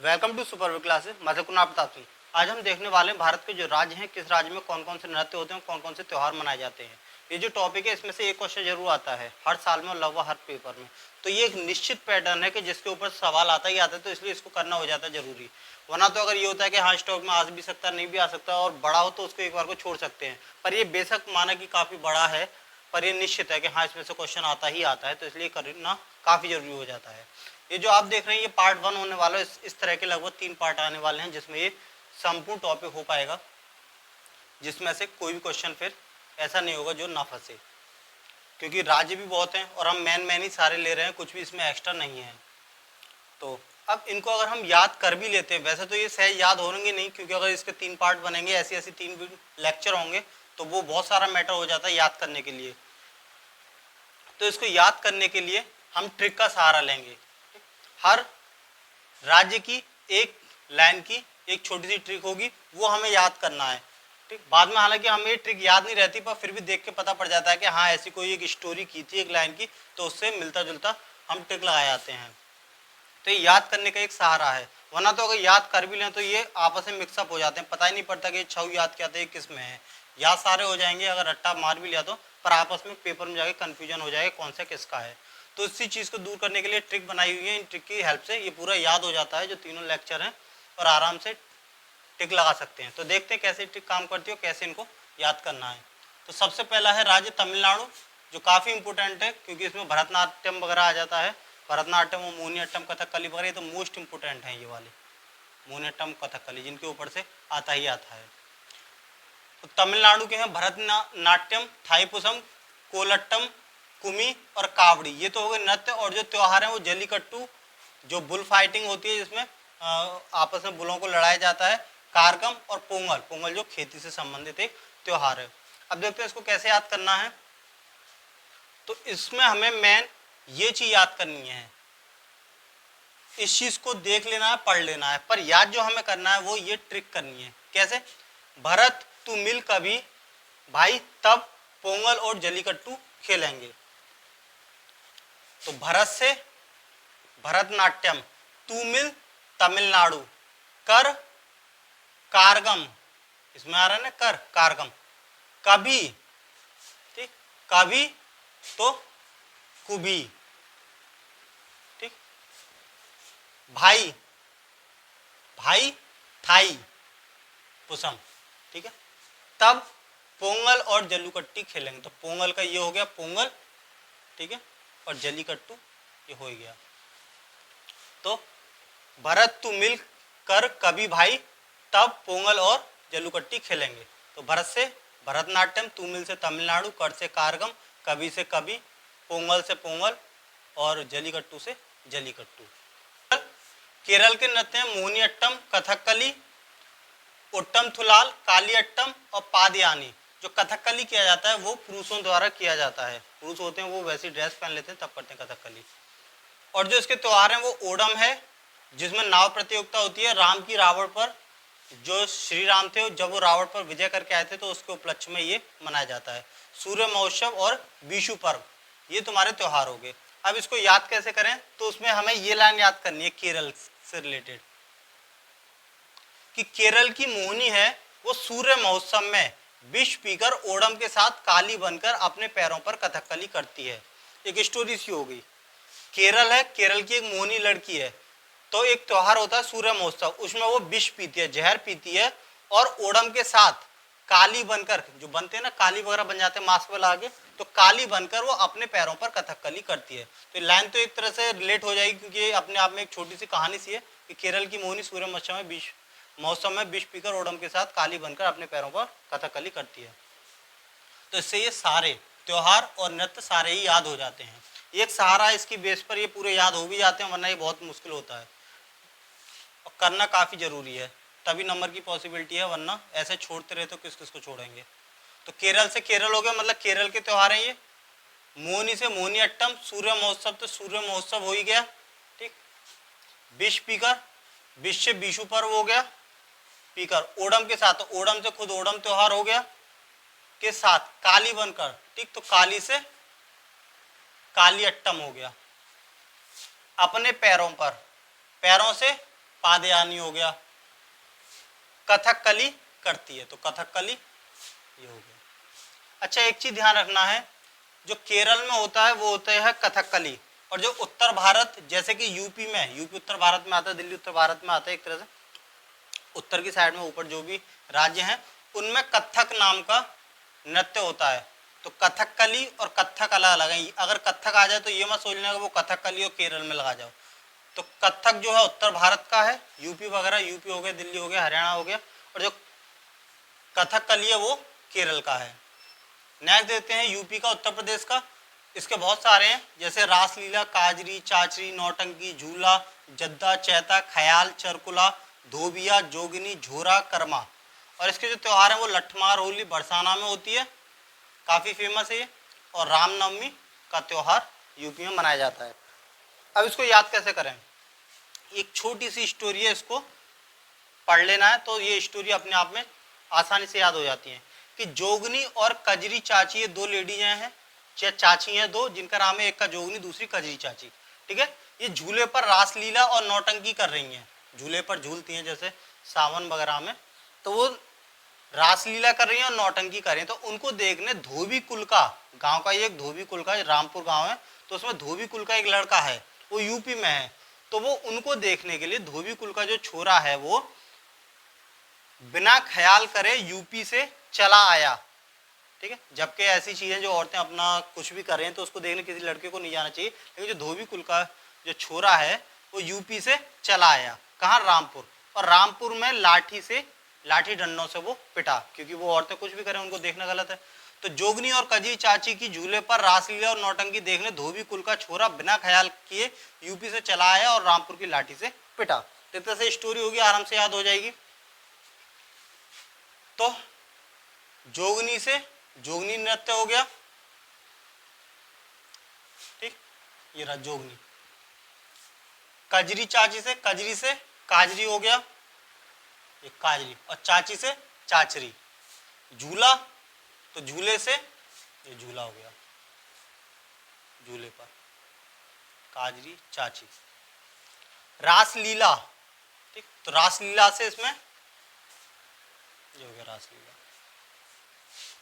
Welcome to super classes. मैं कुनाल प्रताप सिंह। आज हम देखने वाले हैं भारत के जो राज्य हैं, किस राज्य में कौन कौन से नृत्य होते हैं, कौन कौन से त्यौहार मनाए जाते हैं। ये जो टॉपिक है इसमें से एक क्वेश्चन जरूर आता है हर साल में और लगभग हर पेपर में। तो ये एक निश्चित पैटर्न है कि जिसके ऊपर सवाल आता ही आता है, तो इसलिए इसको करना हो जाता है जरूरी। वरना तो अगर ये होता है कि हाँ स्टॉक में आ भी सकता, नहीं भी आ सकता, और बड़ा हो तो उसको एक बार को छोड़ सकते हैं। पर ये बेशक माना कि काफी बड़ा है, पर ये निश्चित है कि हाँ इसमें से क्वेश्चन आता ही आता है, तो इसलिए करना काफी जरूरी हो जाता है। ये जो आप देख रहे हैं ये पार्ट 1 होने वाला है। इस तरह के लगभग 3 पार्ट आने वाले हैं जिसमें ये संपूर्ण टॉपिक हो पाएगा, जिसमें से कोई भी क्वेश्चन फिर ऐसा नहीं होगा जो ना फंसे, क्योंकि राज्य भी बहुत हैं और हम मैन ही सारे ले रहे हैं, कुछ भी इसमें एक्स्ट्रा नहीं है। तो अब इनको अगर हम याद कर भी लेते हैं, वैसे तो ये सहज याद होंगे नहीं, क्योंकि अगर इसके 3 पार्ट बनेंगे, ऐसी ऐसी 3 लेक्चर होंगे, तो वो बहुत सारा मैटर हो जाता है याद करने के लिए। तो इसको याद करने के लिए हम ट्रिक का सहारा लेंगे। हर राज्य की एक लाइन की एक छोटी सी ट्रिक होगी, वो हमें याद करना है। ठीक, बाद में हालांकि हमें ये ट्रिक याद नहीं रहती, पर फिर भी देख के पता पड़ जाता है कि हाँ ऐसी कोई एक स्टोरी की थी एक लाइन की, तो उससे मिलता जुलता हम ट्रिक लगाए जाते हैं। तो ये याद करने का एक सहारा है, वरना तो अगर याद कर भी लें तो ये आपस में मिक्सअप हो जाते हैं, पता ही नहीं पड़ता कि छऊ याद क्या था, किस में है। याद सारे हो जाएंगे अगर रट्टा मार भी लिया तो, पर आपस में पेपर में जाके कन्फ्यूजन हो जाएगा कौन सा किसका है। तो इसी चीज़ को दूर करने के लिए ट्रिक बनाई हुई है। इन ट्रिक की हेल्प से ये पूरा याद हो जाता है जो तीनों लेक्चर हैं, और आराम से ट्रिक लगा सकते हैं। तो देखते हैं कैसे ट्रिक काम करती है और कैसे इनको याद करना है। तो सबसे पहला है राज्य तमिलनाडु, जो काफ़ी इंपॉर्टेंट है क्योंकि इसमें भरतनाट्यम वगैरह आ जाता है। भरतनाट्यम और मोहिनीअट्टम, कथकली वगैरह, ये तो मोस्ट इंपोर्टेंट है। ये वाले मोहिनीअट्टम, कथकली, जिनके ऊपर से आता ही आता है। तो तमिलनाडु के हैं भरतनाट्यम, थाईपुसम, कोलट्टम, कुमी और कावड़ी। ये तो हो गए नृत्य। और जो त्योहार है वो जल्लीकट्टू, जो बुल फाइटिंग होती है जिसमें आपस में बुलों को लड़ाया जाता है, कारकम और पोंगल। पोंगल जो खेती से संबंधित एक त्योहार है। अब देखते हैं इसको कैसे याद करना है। तो इसमें हमें मेन ये चीज याद करनी है, इस चीज को देख लेना है, पढ़ लेना है, पर याद जो हमें करना है वो ये ट्रिक करनी है। कैसे? भरत तू मिल कभी भाई, तब पोंगल और जल्लीकट्टू खेलेंगे। तो भरत से भरतनाट्यम, तू मिल तमिलनाडु, कर कारगम, इसमें आ रहा है ना कर कारगम, कभी, ठीक, कभी तो कुबी, ठीक, भाई, भाई थाई पुसम, ठीक है। तब पोंगल और जल्लीकट्टी खेलेंगे। तो पोंगल का ये हो गया पोंगल, ठीक है, और जल्लीकट्टू ये हो गया। तो भरत तू मिल कर कभी भाई, तब पोंगल और जल्लीकट्टी खेलेंगे। तो भरत से भरतनाट्यम, तू मिल से तमिलनाडु, कर से कारगम, कभी से कभी, पोंगल से पोंगल और जल्लीकट्टू से जल्लीकट्टू। केरल के नृत्य हैं मोहिनीअट्टम, कथकली, ओट्टम थुलाल, कालियट्टम और पादयानी। जो कथकली किया जाता है वो पुरुषों द्वारा किया जाता है। पुरुष होते हैं वो वैसी ड्रेस पहन लेते हैं तब करते हैं कथकली। और जो इसके त्योहार हैं वो ओणम है, जिसमें नाव प्रतियोगिता होती है। राम की रावण पर, जो श्री राम थे जब वो रावण पर विजय करके आए थे, तो उसके उपलक्ष्य में ये मनाया जाता है। सूर्य महोत्सव और विशु पर्व, ये तुम्हारे त्योहार हो गए। अब इसको याद कैसे करें? तो उसमें हमें ये लाइन याद करनी है केरल से रिलेटेड, कि केरल की मोहिनी है वो सूर्य महोत्सव में विष पीकर ओणम के साथ काली बनकर अपने पैरों पर कथकली करती है। एक स्टोरी सी हो गई। केरल है, केरल की एक मोहिनी लड़की है, तो एक त्योहार होता है सूर्य महोत्सव, उसमें वो विष पीती है, जहर पीती है, और ओणम के साथ काली बनकर, जो बनते हैं ना काली वगैरह बन जाते हैं मास्क में लाके, तो काली बनकर वो अपने पैरों पर कथकली करती है। तो लाइन तो एक तरह से रिलेट हो जाएगी, क्योंकि ये अपने आप में एक छोटी सी कहानी सी है कि केरल की मोहिनी सूर्य महोत्सव में विष पीकर ओणम के साथ काली बनकर अपने पैरों पर कथकली करती है। तो इससे ये सारे त्योहार और नृत्य सारे ही याद हो जाते हैं। एक सहारा इसकी बेस पर ये पूरे याद हो भी जाते हैं, वरना ये बहुत मुश्किल होता है और करना काफ़ी ज़रूरी है, तभी नंबर की पॉसिबिलिटी है, वरना ऐसे छोड़ते रहे तो किस किस को छोड़ेंगे। तो केरल से केरल हो गया, मतलब केरल के त्यौहार हैं ये। मोहिनी से मोहिनीअट्टम, सूर्य महोत्सव तो सूर्य महोत्सव हो ही गया, ठीक। विष पीकर, विष से विशु पर्व हो गया, पीकर ओणम के साथ, तो ओणम से खुद ओणम त्योहार हो गया, के साथ काली बनकर, ठीक, तो काली से कालियट्टम हो गया। अपने पैरों पर, पैरों से पादयानी हो गया, कथकली करती है, तो कथकली ये हो गया। अच्छा एक चीज ध्यान रखना है, जो केरल में होता है वो होता है कथकली, और जो उत्तर भारत जैसे कि यूपी में, यूपी उत्तर भारत में आता है, दिल्ली उत्तर भारत में आता है, एक तरह से उत्तर की साइड में ऊपर जो भी राज्य हैं उनमें कथक नाम का नृत्य होता है। तो कथकली और कथक अलग अलग है। अगर कथक आ जाए तो ये मत सोचना कि वो कथकली और केरल में लगा जाओ। तो कथक जो है उत्तर भारत का है, यूपी वगैरह, यूपी हो गया, दिल्ली हो गया, हरियाणा हो गया, और जो कथकली है वो केरल का है। नेक्स्ट देते हैं यूपी का, उत्तर प्रदेश का। इसके बहुत सारे हैं, जैसे रासलीला, काजरी, चाचरी, नौटंकी, झूला, जद्दा, चैता, ख्याल, चरकुला, धोबिया, जोगनी, झोरा, कर्मा। और इसके जो त्योहार हैं वो लठमार होली बरसाना में होती है, काफ़ी फेमस है ये, और रामनवमी का त्यौहार यूपी में मनाया जाता है। अब इसको याद कैसे करें, एक छोटी सी स्टोरी है, इसको पढ़ लेना है तो ये स्टोरी अपने आप में आसानी से याद हो जाती है कि जोगनी और कजरी चाची, ये दो लेडीज हैं, चाची हैं दो, जिनका नाम है, एक का जोगनी, दूसरी कजरी चाची, ठीक है। ये झूले पर रासलीला और नौटंकी कर रही हैं, झूले पर झूलती हैं जैसे सावन वगैरह में, तो वो रासलीला कर रही हैं और नौटंकी कर रही हैं। तो उनको देखने धोबी कुल का, गांव का, ये एक धोबी कुल का, रामपुर गांव है, तो उसमें धोबी कुल का एक लड़का है, वो यूपी में है, तो वो उनको देखने के लिए धोबी कुल का जो छोरा है वो बिना ख्याल करे यूपी से चला आया, ठीक है। जबकि ऐसी चीजें जो औरतें अपना कुछ भी कर रही हैं तो उसको देखने किसी लड़के को नहीं जाना चाहिए, लेकिन जो धोबी कुल का जो छोरा है वो यूपी से चला आया, कहाँ, रामपुर, और रामपुर में लाठी डंडों से वो पिटा, क्योंकि वो औरतें कुछ भी करें उनको देखना गलत है। तो जोगनी और कजरी चाची की झूले पर रासलीला और नौटंकी देखने धोबी कुल का छोरा बिना ख्याल किए यूपी से चला आया और रामपुर की लाठी से पिटा। तो इस तरह से स्टोरी होगी, आराम से याद हो जाएगी। तो जोगनी से जोगनी नृत्य हो गया, ठीक, ये रहा जोगनी। कजरी चाची से, कजरी से काजरी हो गया, ये काजरी, और चाची से चाचरी। झूला, तो झूले से ये झूला हो गया, झूले पर काजरी चाची। रासलीला, ठीक, तो रासलीला से इसमें ये हो गया रासलीला।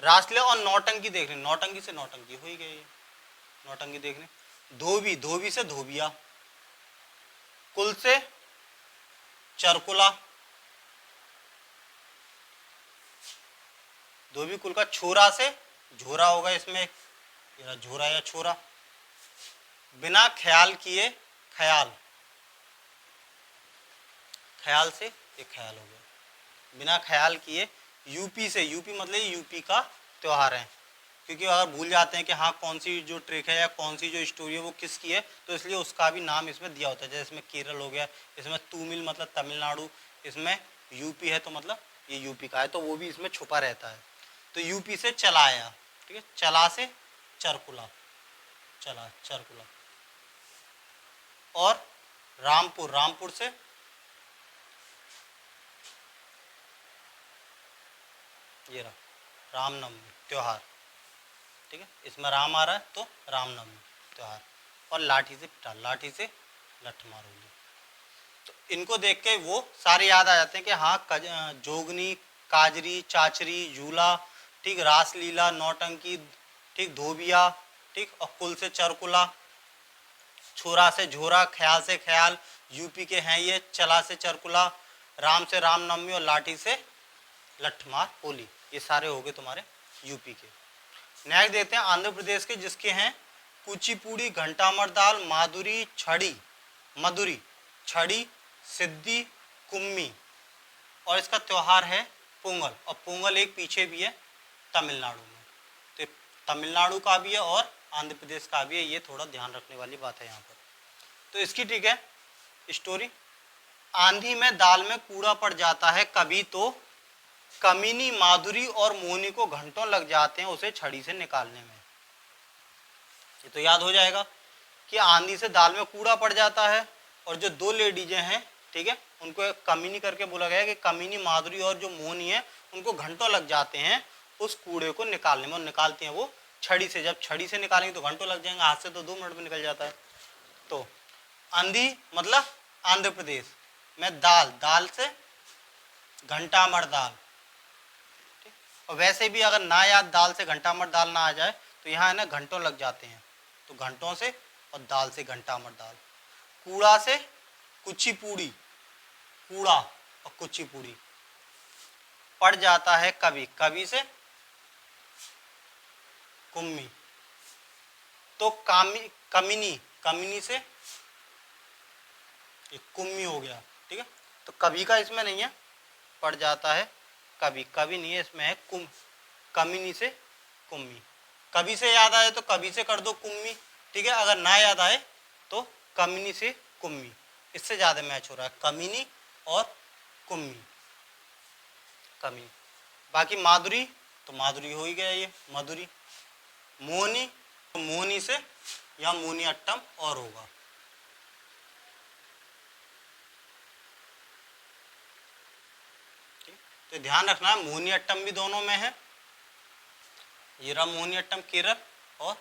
रासलीला और नौटंकी देखने, नौटंकी से नौटंकी हो ही गई, नौटंकी देखने। धोबी, धोबी से धोबिया। कुल से चरकुला, धोबी कुल का छोरा से झोरा होगा, इसमें ये झोरा या छोरा। बिना ख्याल किए ख्याल, ख्याल से ये ख्याल हो गया, बिना ख्याल किए। यूपी से, यूपी मतलब यूपी का त्योहार है, क्योंकि अगर भूल जाते हैं कि हाँ कौन सी जो ट्रिक है या कौन सी जो स्टोरी है वो किसकी है, तो इसलिए उसका भी नाम इसमें दिया होता है। जैसे इसमें केरल हो गया, इसमें तूमिल मतलब तमिलनाडु, इसमें यूपी है तो मतलब ये यूपी का है, तो वो भी इसमें छुपा रहता है। तो यूपी से चला आया, ठीक है, चला से चरकुला, चला चरकुला। और रामपुर, रामपुर से ये रहा रामनवमी त्योहार, ठीक है, इसमें राम आ रहा है तो रामनवमी त्योहार। और लाठी से पिटा, लाठी से लठमार होली। तो इनको देख के वो सारे याद आ जाते हैं कि हाँ जोगनी, काजरी, चाचरी, झूला, ठीक, रासलीला, नौटंकी, ठीक, धोबिया, ठीक, और कुल से चरकुला, छोरा से झोरा, ख्याल से ख्याल, यूपी के हैं ये, चला से चरकुला, राम से रामनवमी, और लाठी से लठमार होली। ये सारे हो गए तुम्हारे यूपी के। नेक्स्ट देखते हैं आंध्र प्रदेश के, जिसके हैं कुचिपुड़ी, घंटामरदाल, माधुरी, छड़ी, मधुरी, छड़ी, सिद्धि, कुम्मी। और इसका त्योहार है पोंगल, और पोंगल एक पीछे भी है तमिलनाडु में, तो तमिलनाडु का भी है और आंध्र प्रदेश का भी है, ये थोड़ा ध्यान रखने वाली बात है यहाँ पर। तो इसकी ठीक है स्टोरी। आंधी में दाल में कूड़ा पड़ जाता है कभी, तो कमीनी, माधुरी और मोनी को घंटों लग जाते हैं उसे छड़ी से निकालने में। ये तो याद हो जाएगा कि आंधी से दाल में कूड़ा पड़ जाता है, और जो दो लेडीजें हैं, ठीक है, उनको कमीनी करके बोला गया है कि कमीनी, माधुरी और जो मोनी है उनको घंटों लग जाते हैं उस कूड़े को निकालने में, और निकालते हैं वो छड़ी से। जब छड़ी से निकालेंगे तो घंटों लग जाएंगे, हाथ से तो 2 मिनट में निकल जाता है। तो आंधी मतलब आंध्र प्रदेश, में दाल, दाल से घंटामड़ दाल। और वैसे भी अगर ना याद दाल से घंटामड़ दाल ना आ जाए तो यहाँ है ना घंटों लग जाते हैं, तो घंटों से और दाल से घंटामड़ दाल। कूड़ा से कुचिपुड़ी, कूड़ा और कुचिपुड़ी। पड़ जाता है कवि, कवि से कुम्मी। तो कमिनी, कमिनी से एक कुम्मी हो गया, ठीक है। तो कवि का इसमें नहीं है, पड़ जाता है कवि, कवि नहीं है इसमें, है कुम, कमिनी से कुम्मी। कवि से याद आए तो कवि से कर दो कुम्मी, ठीक है। अगर ना याद आए तो कमिनी से कुम्मी, इससे ज्यादा मैच हो रहा है, कमिनी और कुम्मी, कमिनी। बाकी माधुरी, तो माधुरी हो ही गया ये, मधुरी। मोहनी, तो मोहनी से या मोहनी अट्टम और होगा। तो ध्यान रखना है मोहनी अट्टम भी दोनों में है, ये रहा मोहनी अट्टम केरल और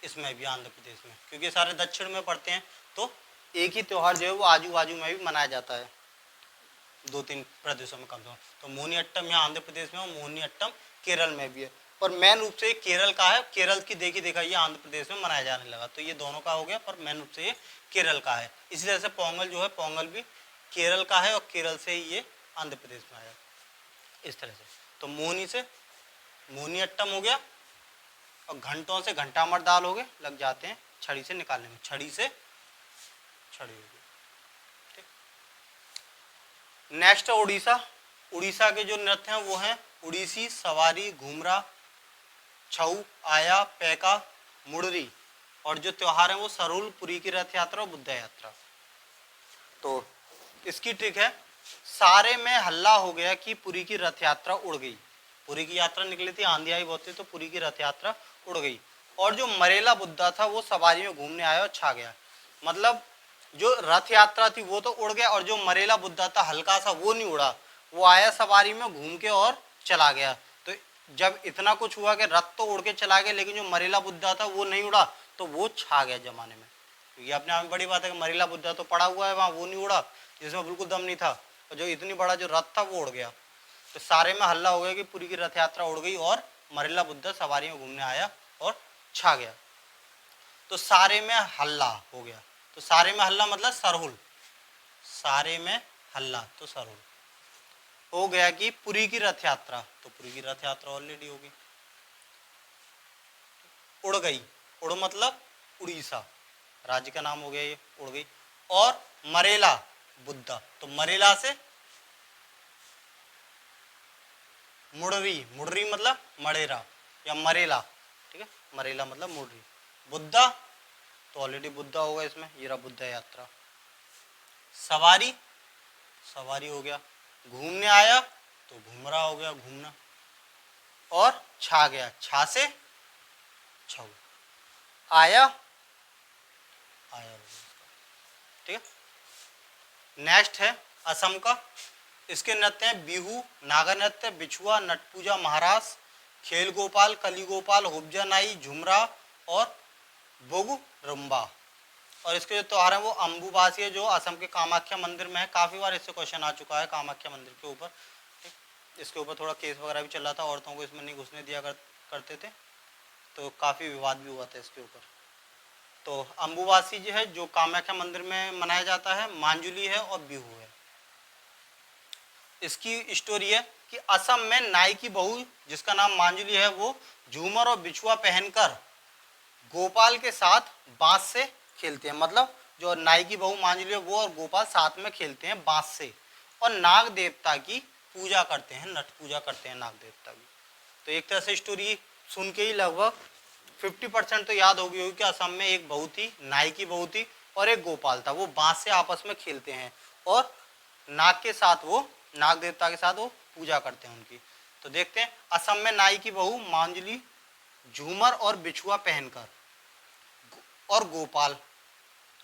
इसमें भी आंध्र प्रदेश में, क्योंकि ये सारे दक्षिण में पड़ते हैं। तो एक ही त्योहार जो है वो आजू बाजू में भी मनाया जाता है, दो तीन प्रदेशों में कम से कम। तो मोहनी अट्टम यहाँ आंध्र प्रदेश में और मोहनी अट्टम केरल में भी है। पर मेन रूप से केरल का है, केरल की देखी दिखाई आंध्र प्रदेश में मनाया जाने लगा, तो ये दोनों का हो गया, पर मेन रूप से ये केरल का है। इसी तरह से पोंगल जो है, पोंगल भी केरल का है और केरल से ही ये आंध्र प्रदेश में आया, इस तरह से। तो मोहनी से मोहनी अट्टम हो गया और घंटों से घंटामड़ दाल हो गए, लग जाते हैं छड़ी से निकालने में, छड़ी से छड़ी हो गई। ठीक, नेक्स्ट उड़ीसा। उड़ीसा के जो नृत्य हैं वो हैं उड़ीसी, सवारी, घूमरा, छऊ, आया, पैका, मुड़री। और जो त्योहार है वो सरूल, पुरी की रथ यात्रा और बुद्ध यात्रा। तो इसकी ट्रिक है, सारे में हल्ला हो गया कि पुरी की रथ यात्रा उड़ गई। पुरी की यात्रा निकली थी, आंधी आई बहुत थी, तो पुरी की रथ यात्रा उड़ गई। और जो मरेला बुद्धा था वो सवारी में घूमने आया और छा गया। मतलब जो रथ यात्रा थी वो तो उड़ गया, और जो मरेला बुद्धा था हल्का सा वो नहीं उड़ा, वो आया सवारी में घूम के और चला गया। तो जब इतना कुछ हुआ कि रथ तो उड़ के चला गया, लेकिन जो मरेला बुद्धा था वो नहीं उड़ा, तो वो छा गया जमाने में। ये अपने आप में बड़ी बात है कि मरेला बुद्धा तो पड़ा हुआ है वहां, वो नहीं उड़ा, जिसमें बिल्कुल दम नहीं था, और जो इतनी बड़ा जो रथ था वो उड़ गया। तो सारे में हल्ला हो गया कि पुरी की रथ यात्रा उड़ गई और मरेला बुद्धा सवारी में घूमने आया और छा गया। तो सारे में हल्ला हो गया, तो सारे में हल्ला मतलब सरहुल, सारे में हल्ला तो सरहुल हो गया कि पुरी की रथ यात्रा, तो पुरी की रथ यात्रा ऑलरेडी होगी। उड़ गई, उड़ मतलब उड़ीसा राज्य का नाम हो गया, ये उड़ गई। और मरेला बुद्धा, तो मरेला से मुड़री, मुड़री मतलब मड़ेरा या मरेला, ठीक है, मरेला मतलब मुड़री। बुद्धा तो ऑलरेडी बुद्धा होगा इसमें, ये रहा बुद्ध यात्रा। सवारी, सवारी हो गया। घूमने आया तो घूमरा हो गया, घूमना। और छा गया, छा से छऊ, आया, आया, ठीक है। नेक्स्ट है असम का। इसके नृत्य हैं बिहू, नागा नृत्य, बिछुआ, नटपूजा, महारास, खेल गोपाल, कली गोपाल, हुब्जा नाई, झुमरा और बुग रुम्बा। और इसके जो त्योहार है वो अम्बुबासी है, जो असम के कामाख्या मंदिर में है। काफी बार इससे क्वेश्चन आ चुका है कामाख्या मंदिर के ऊपर। इसके ऊपर थोड़ा केस वगैरह भी चल रहा था, औरतों को इसमें नहीं घुसने दिया करते थे, तो काफी विवाद भी हुआ था इसके ऊपर। तो अम्बुबासी जो है जो कामाख्या मंदिर में मनाया जाता है, मांजुली है और बिहू है। इसकी स्टोरी है कि असम में नाई की बहू जिसका नाम मांजुली है, वो झूमर और बिछुआ पहनकर गोपाल के साथ बांस से खेलते हैं। मतलब जो नाई की बहू मांजुली है वो और गोपाल साथ में खेलते हैं बांस से, और नाग देवता की पूजा करते हैं, नट पूजा करते हैं नाग देवता की। तो एक तरह से स्टोरी सुन के ही लगभग 50% तो याद होगी कि असम में एक बहू थी, नाई की बहू थी, और एक गोपाल था, वो बांस से आपस में खेलते हैं और नाग के साथ वो, नाग देवता के साथ वो पूजा करते हैं उनकी। तो देखते हैं, असम में नाई की बहू मांजुली झूमर और बिछुआ पहनकर, और गोपाल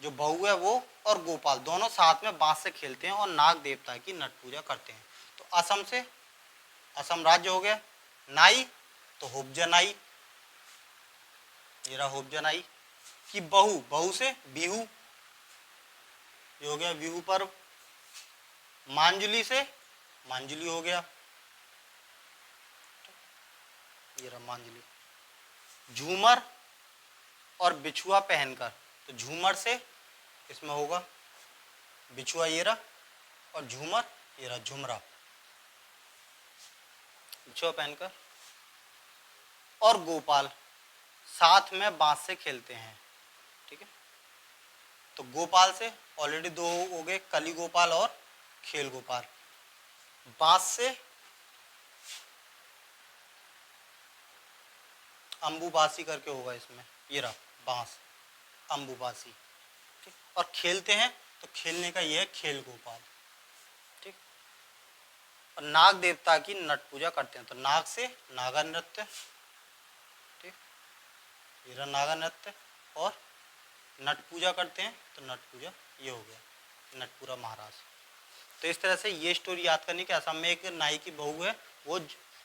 जो बहू है वो और गोपाल दोनों साथ में बांस से खेलते हैं और नाग देवता की नट पूजा करते हैं। तो असम से, असम राज्य हो गया। नाई तो हुब्जा नाई, ये रहा हुब्जा नाई की बहू, बहू से बिहू, ये हो गया बिहू पर्व। मांजुली से मांजुली हो गया, ये रहा मांजुली। झूमर और बिछुआ पहनकर, तो झूमर से इसमें होगा बिछुआ ये रहा, और झूमर ये रहा झुमरा, बिछुआ पहनकर। और गोपाल, साथ में बांस से खेलते हैं, ठीक है। तो गोपाल से ऑलरेडी दो हो गए, कली गोपाल और खेल गोपाल। बांस से अंबुबासी करके होगा इसमें, ये रहा बांस, अंबुबासी, ठीक। और खेलते हैं तो खेलने का ये है खेल गोपाल, ठीक। और नाग देवता की नट पूजा करते हैं, तो नाग से नागा नृत्य, ठीक, ये रहा नागा नृत्य। और नट पूजा करते हैं, तो नट पूजा ये हो गया नटपुरा महाराज। तो इस तरह से ये स्टोरी याद करनी कि असम में एक नाई की बहू है, वो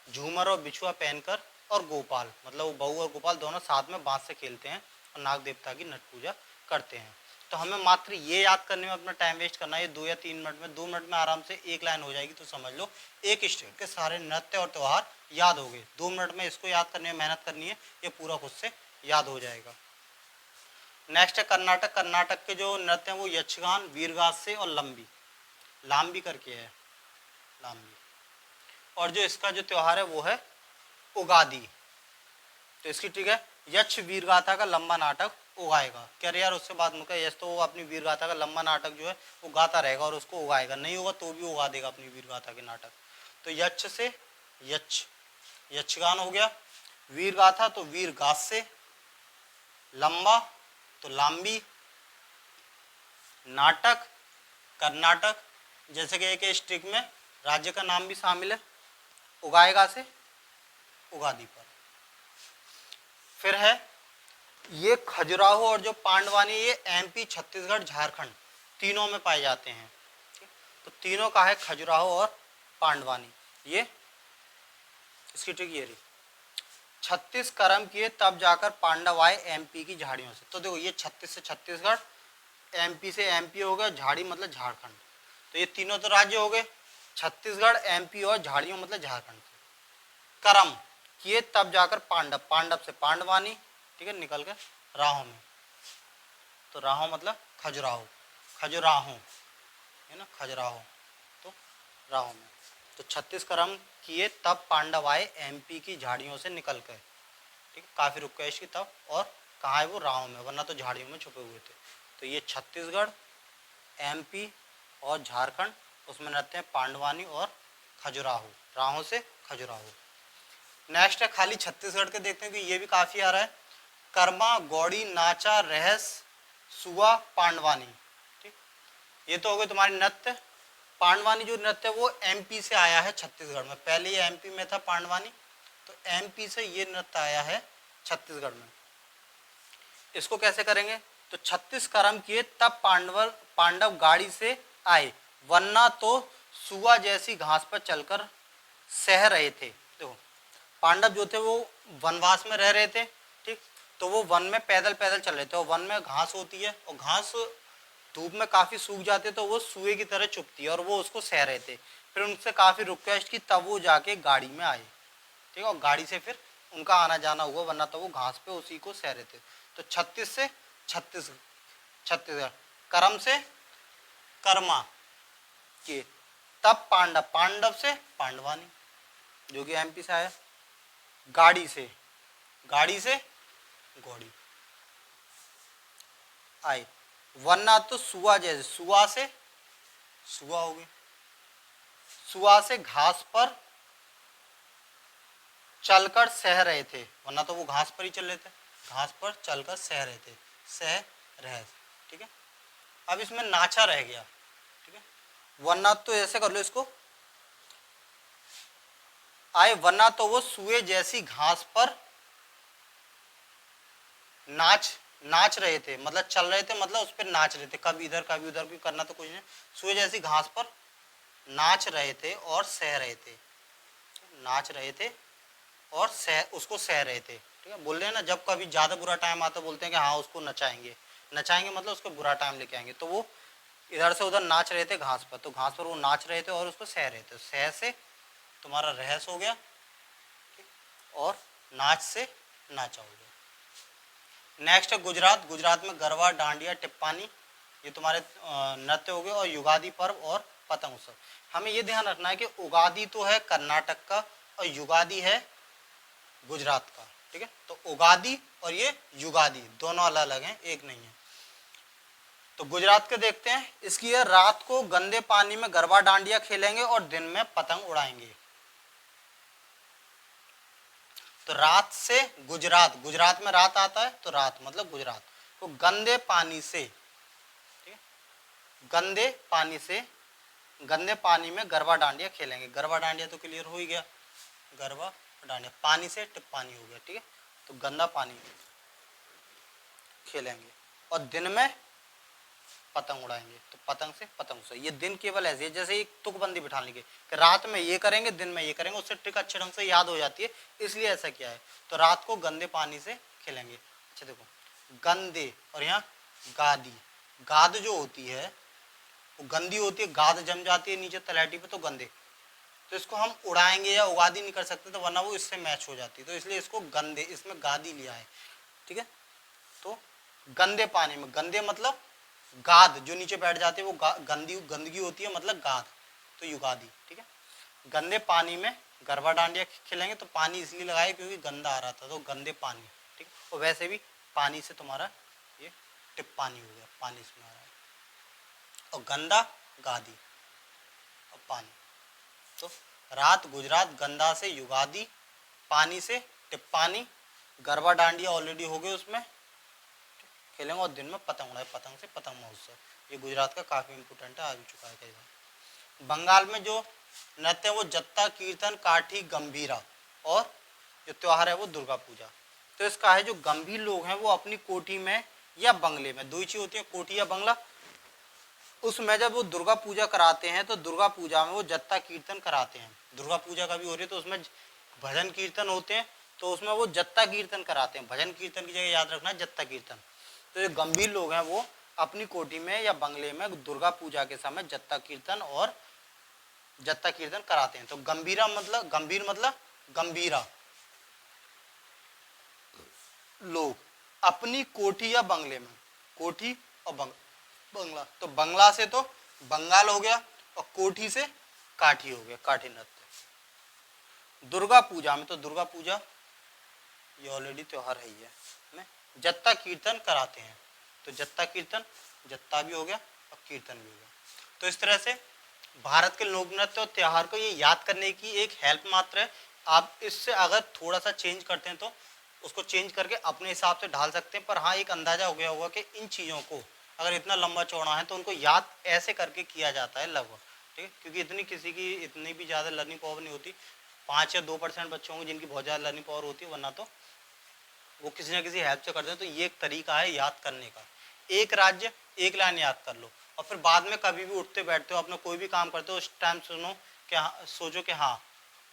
झूमर और बिछुआ पहनकर, और गोपाल मतलब वो बहू और गोपाल दोनों साथ में बांस से खेलते हैं और नाग देवता की नट पूजा करते हैं। तो हमें मात्र ये याद करने में अपना टाइम वेस्ट करना है, 2 या 3 मिनट में, 2 मिनट में आराम से एक लाइन हो जाएगी। तो समझ लो एक स्टेट के सारे नृत्य और त्यौहार याद हो गए। 2 मिनट में इसको याद करने में मेहनत करनी है, ये पूरा खुद से याद हो जाएगा। नेक्स्ट है कर्नाटक। कर्नाटक के जो नृत्य हैं वो यक्षगान, वीरगासे और लंबी, लाम्बी करके है, लाम्बी। और जो इसका जो त्योहार है वो है उगादी। तो इसकी ठीक है, यक्ष वीरगाथा का लंबा नाटक उगाएगा। कह रहे यार उससे बात मुका, यश तो वो अपनी वीरगाथा का लंबा नाटक जो है वो गाता रहेगा और उसको उगाएगा, नहीं होगा तो भी उगा देगा अपनी वीरगाथा के नाटक। तो यक्ष से यक्ष, यक्षगान हो गया, वीरगाथा तो वीरगास से, लंबा तो लाम्बी, नाटक कर्नाटक, जैसे कि एक स्ट्रिक में राज्य का नाम भी शामिल है, उगाएगा से उगादी पर। फिर है ये खजुराहो और जो पांडवानी, ये एमपी, छत्तीसगढ़, झारखंड तीनों में पाए जाते हैं। तो तीनों का है खजुराहो और पांडवानी। ये इसकी ट्रिक ये रही, 36 कर्म किए तब जाकर पांडव आए एमपी की झाड़ियों से। तो देखो ये 36 से छत्तीसगढ़, एमपी से एमपी हो गया, झाड़ी मतलब झारखंड। तो ये तीनों तो राज्य हो गए, छत्तीसगढ़, एमपी और झाड़ियों मतलब झारखंड से। कर्म किए तब जाकर पांडव, पांडव से पांडवानी, ठीक है, निकल के राहों में। तो राहों मतलब खजुराहो, खजुराहो है ना, खजुराहो, तो राहों में। तो 36 कर्म किए तब पांडव आए एमपी की झाड़ियों से निकल कर, ठीक है, काफी रुक गए इसकी तब। और कहाँ है वो, राहों में, वरना तो झाड़ियों में छुपे हुए थे। तो ये छत्तीसगढ़, एमपी और झारखंड, उसमें रहते हैं पांडवानी और खजुराहो, राहों से खजुराहो। नेक्स्ट है खाली छत्तीसगढ़ के, देखते हैं कि ये भी काफी आ रहा है। कर्मा, गौड़ी, नाचा, रहस, सुआ, पांडवानी, ठीक, ये तो हो गए तुम्हारे नृत्य। पांडवानी जो नृत्य है वो एमपी से आया है छत्तीसगढ़ में, पहले ये एमपी में था पांडवानी, तो एमपी से ये नृत्य आया है छत्तीसगढ़ में। इसको कैसे करेंगे, तो 36 कर्म किए तब पांडव गाड़ी से आए, वरना तो सुआ जैसी घास पर चलकर सह रहे थे। देखो पांडव जो थे वो वनवास में रह रहे थे, ठीक, तो वो वन में पैदल पैदल चल रहे थे, और वन में घास होती है और घास धूप में काफी सूख जाते हैं, तो वो सुए की तरह चुभती है, और वो उसको सह रहे थे। फिर उनसे काफी रिक्वेस्ट की, तब वो जाके गाड़ी में आए, ठीक है, और गाड़ी से फिर उनका आना जाना हुआ, वरना तो वो घास पे उसी को सह रहे थे। तो 36 से छत्तीसगढ़, कर्म से कर्मा के, तब पांडव, पांडव से पांडवानी जो कि एमपी से आया, गाड़ी से गौड़ी आए, वरना तो सुआ जैसे, सुआ से सुआ हो गई, सुआ से घास पर चलकर सह रहे थे, वरना तो वो घास पर ही चल रहे थे, घास पर चलकर सह रहे थे, सह रहे, ठीक है। अब इसमें नाचा रह गया, ठीक है, वरना तो ऐसे कर लो इसको, आए, वरना तो वो सुए जैसी घास पर नाच रहे थे, मतलब चल रहे थे, मतलब उस पर नाच रहे थे, कभी इधर कभी उधर, भी करना तो कुछ नहीं, सुए जैसी घास पर नाच रहे थे और सह रहे थे, नाच रहे थे और उसको सह रहे थे, ठीक है। बोल रहे हैं ना, जब कभी ज्यादा बुरा टाइम आता बोलते हैं कि हाँ उसको नचाएंगे, नचाएंगे मतलब उसको बुरा टाइम लेके आएंगे, तो वो इधर से उधर नाच रहे थे घास पर, तो घास पर वो नाच रहे थे और उसको सह रहे थे। सह से तुम्हारा रहस हो गया, और नाच से नाचा हो गया। नेक्स्ट है गुजरात। गुजरात में गरबा, डांडिया, टिप्पानी, ये तुम्हारे नृत्य हो गए। और युगादि पर्व और पतंग उत्सव। हमें ये ध्यान रखना है कि उगादि तो है कर्नाटक का और युगादि है गुजरात का, ठीक है। तो उगादि और ये युगादि दोनों अलग अलग हैं, एक नहीं है। तो गुजरात के देखते हैं। इसकी है रात को गंदे पानी में गरबा डांडिया खेलेंगे और दिन में पतंग उड़ाएंगे। तो रात से गुजरात, गुजरात में रात आता है तो रात मतलब गुजरात को गंदे पानी से, ठीक है, गंदे पानी से, गंदे पानी में गरबा डांडिया खेलेंगे। गरबा डांडिया तो क्लियर हो ही गया, गरबा डांडिया, पानी से टिप्पानी हो गया, ठीक है। तो गंदा पानी खेलेंगे और दिन में पतंग उड़ाएंगे। तो पतंग से पतंग से, ये दिन केवल ऐसे है जैसे एक तुकबंदी बिठा लेंगे कि रात में ये करेंगे दिन में ये करेंगे, उससे ट्रिक अच्छे ढंग से याद हो जाती है, इसलिए ऐसा किया है। तो रात को गंदे पानी से खेलेंगे। अच्छा देखो, गंदे और यहाँ गादी, गाद जो होती है वो गंदी होती है, गाद जम जाती है नीचे तलैटी पे, तो गंदे। तो इसको हम उड़ाएंगे या उगादी नहीं कर सकते, तो वरना वो इससे मैच हो जाती है, तो इसलिए इसको गंदे, इसमें गादी लिया है, ठीक है। तो गंदे पानी में, गंदे मतलब गाद जो नीचे बैठ जाती है वो गंदी गंदगी होती है, मतलब गाद, तो युगादी, ठीक है। गंदे पानी में गरबा डांडिया खेलेंगे। तो पानी इसलिए लगाए क्योंकि गंदा आ रहा था, तो गंदे पानी, ठीक है। और वैसे भी पानी से तुम्हारा ये टिप पानी हो गया, पानी इसमें आ रहा है। और गंदा गादी और पानी। तो रात गुजरात, गंदा से युगादी, पानी से टिप्पानी, गरबा डांडिया ऑलरेडी हो गए उसमें खेलेंगे, और दिन में पतंग उड़ाए, पतंग से पतंग महोत्सव। ये गुजरात का काफी इंपोर्टेंट है, आ भी चुका है कई बार। बंगाल में जो नृत्य है वो जत्ता, कीर्तन, काठी, गंभीरा, और जो त्योहार है वो दुर्गा पूजा। तो इसका है जो गंभीर लोग हैं वो अपनी कोठी में या बंगले में, दो ही चीज होती है, कोठी या बंगला, उसमें जब वो दुर्गा पूजा कराते हैं तो दुर्गा पूजा में वो जत्ता कीर्तन कराते हैं। दुर्गा पूजा का भी हो रही है तो उसमें भजन कीर्तन होते हैं, तो उसमें वो जत्ता कीर्तन कराते हैं। भजन कीर्तन की जगह याद रखना जत्ता कीर्तन। तो जो गंभीर लोग हैं वो अपनी कोठी में या बंगले में दुर्गा पूजा के समय जत्ता कीर्तन कराते हैं। तो गंभीरा मतलब, गंभीर मतलब गंभीरा लोग अपनी कोठी या बंगले में, कोठी और बंगला, तो बंगला से तो बंगाल हो गया और कोठी से काठी हो गया, काठी नृत्य। दुर्गा पूजा में तो दुर्गा पूजा ये ऑलरेडी त्योहार है ही है, जत्ता कीर्तन कराते हैं। तो जत्ता कीर्तन, जत्ता भी हो गया और कीर्तन भी हो गया। तो इस तरह से भारत के लोक नृत्य और त्योहार को ये याद करने की एक हेल्प मात्र है। आप इससे अगर थोड़ा सा चेंज करते हैं तो उसको चेंज करके अपने हिसाब से ढाल सकते हैं, पर हाँ एक अंदाजा हो गया होगा कि इन चीज़ों को अगर इतना लंबा चौड़ा है तो उनको याद ऐसे करके किया जाता है लगभग, ठीक है। क्योंकि इतनी किसी की इतनी भी ज़्यादा लर्निंग पावर नहीं होती, 5 या 2% बच्चों को जिनकी बहुत ज़्यादा लर्निंग पावर होती है, वरना तो वो किसी ना किसी हेल्प से करते हैं। तो ये एक तरीका है याद करने का, एक राज्य एक लाइन याद कर लो और फिर बाद में कभी भी उठते बैठते हो अपना कोई भी काम करते हो उस टाइम सुनो कि सोचो कि हाँ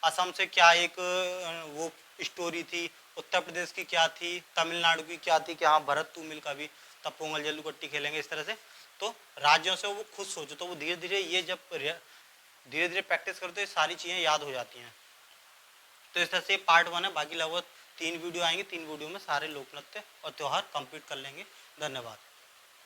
असम से क्या एक वो स्टोरी थी, उत्तर प्रदेश की क्या थी, तमिलनाडु की क्या थी, कि हाँ भरत तू मिल कभी, तब पोंगल जल्लूकट्टी खेलेंगे, इस तरह से। तो राज्यों से वो खुद सोचो, तो वो धीरे धीरे ये जब धीरे धीरे प्रैक्टिस करते तो सारी चीज़ें याद हो जाती हैं। तो इस तरह से पार्ट 1 है, बाकी लगभग 3 वीडियो आएंगे, 3 वीडियो में सारे लोक नृत्य और त्यौहार कंप्लीट कर लेंगे। धन्यवाद।